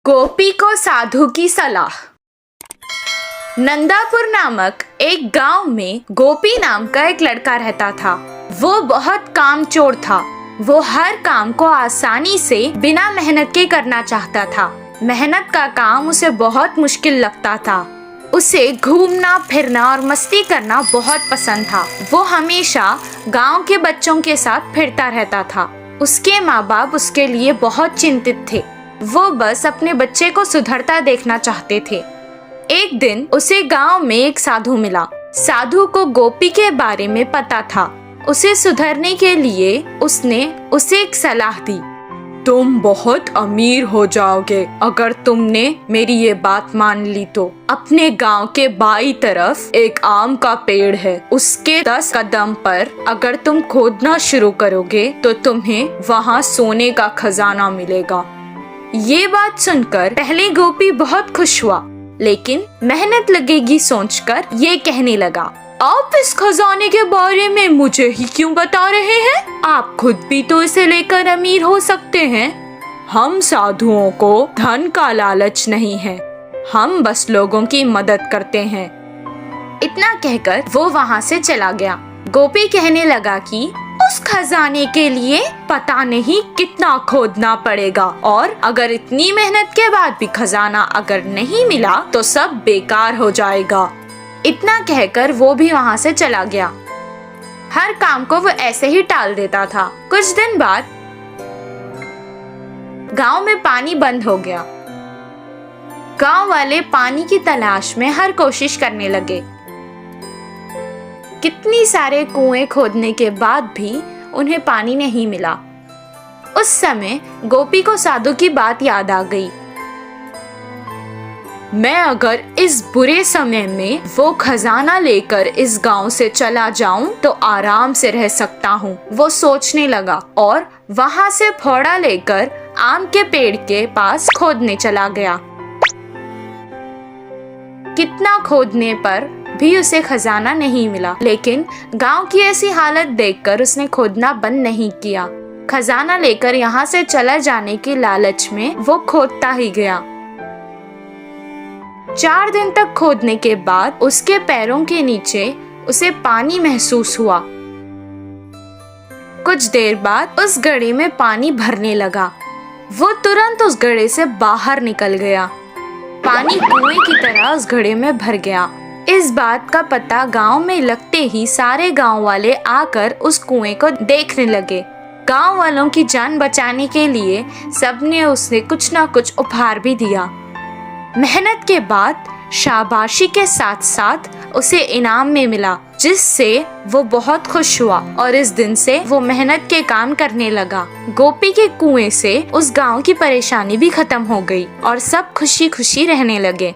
गोपी को साधु की सलाह। नंदापुर नामक एक गांव में गोपी नाम का एक लड़का रहता था। वो बहुत कामचोर था। वो हर काम को आसानी से बिना मेहनत के करना चाहता था। मेहनत का काम उसे बहुत मुश्किल लगता था। उसे घूमना फिरना और मस्ती करना बहुत पसंद था। वो हमेशा गांव के बच्चों के साथ फिरता रहता था। उसके माँ बाप उसके लिए बहुत चिंतित थे। वो बस अपने बच्चे को सुधरता देखना चाहते थे। एक दिन उसे गांव में एक साधु मिला। साधु को गोपी के बारे में पता था। उसे सुधरने के लिए उसने उसे एक सलाह दी। तुम बहुत अमीर हो जाओगे अगर तुमने मेरी ये बात मान ली तो। अपने गांव के बाईं तरफ एक आम का पेड़ है। उसके 10 कदम पर अगर तुम खोदना शुरू करोगे तो तुम्हें वहाँ सोने का खजाना मिलेगा। ये बात सुनकर पहले गोपी बहुत खुश हुआ, लेकिन मेहनत लगेगी सोचकर ये कहने लगा, आप इस खजाने के बारे में मुझे ही क्यों बता रहे हैं? आप खुद भी तो इसे लेकर अमीर हो सकते हैं। हम साधुओं को धन का लालच नहीं है, हम बस लोगों की मदद करते हैं। इतना कहकर वो वहाँ से चला गया। गोपी कहने लगा कि उस खजाने के लिए पता नहीं कितना खोदना पड़ेगा, और अगर इतनी मेहनत के बाद भी खजाना अगर नहीं मिला तो सब बेकार हो जाएगा। इतना कहकर वो भी वहाँ से चला गया। हर काम को वो ऐसे ही टाल देता था। कुछ दिन बाद गांव में पानी बंद हो गया। गांव वाले पानी की तलाश में हर कोशिश करने लगे। कितनी सारे कुएं खोदने के बाद भी उन्हें पानी नहीं मिला। उस समय गोपी को साधु की बात याद आ गई। मैं अगर इस बुरे समय में वो खजाना लेकर इस गांव से चला जाऊं तो आराम से रह सकता हूं, वो सोचने लगा और वहां से फावड़ा लेकर आम के पेड़ के पास खोदने चला गया। कितना खोदने पर भी उसे खजाना नहीं मिला, लेकिन गांव की ऐसी हालत देखकर उसने खोदना बंद नहीं किया। खजाना लेकर यहाँ से चला जाने की लालच में वो खोदता ही गया। 4 दिन तक खोदने के बाद उसके पैरों के नीचे उसे पानी महसूस हुआ। कुछ देर बाद उस घड़े में पानी भरने लगा। वो तुरंत उस घड़े से बाहर निकल गया। पानी कुएं की तरह उस घड़े में भर गया। इस बात का पता गांव में लगते ही सारे गांव वाले आकर उस कुएं को देखने लगे। गांव वालों की जान बचाने के लिए सबने उसे कुछ ना कुछ उपहार भी दिया। मेहनत के बाद शाबाशी के साथ साथ उसे इनाम में मिला, जिससे वो बहुत खुश हुआ और इस दिन से वो मेहनत के काम करने लगा। गोपी के कुएं से उस गांव की परेशानी भी खत्म हो गई और सब खुशी खुशी रहने लगे।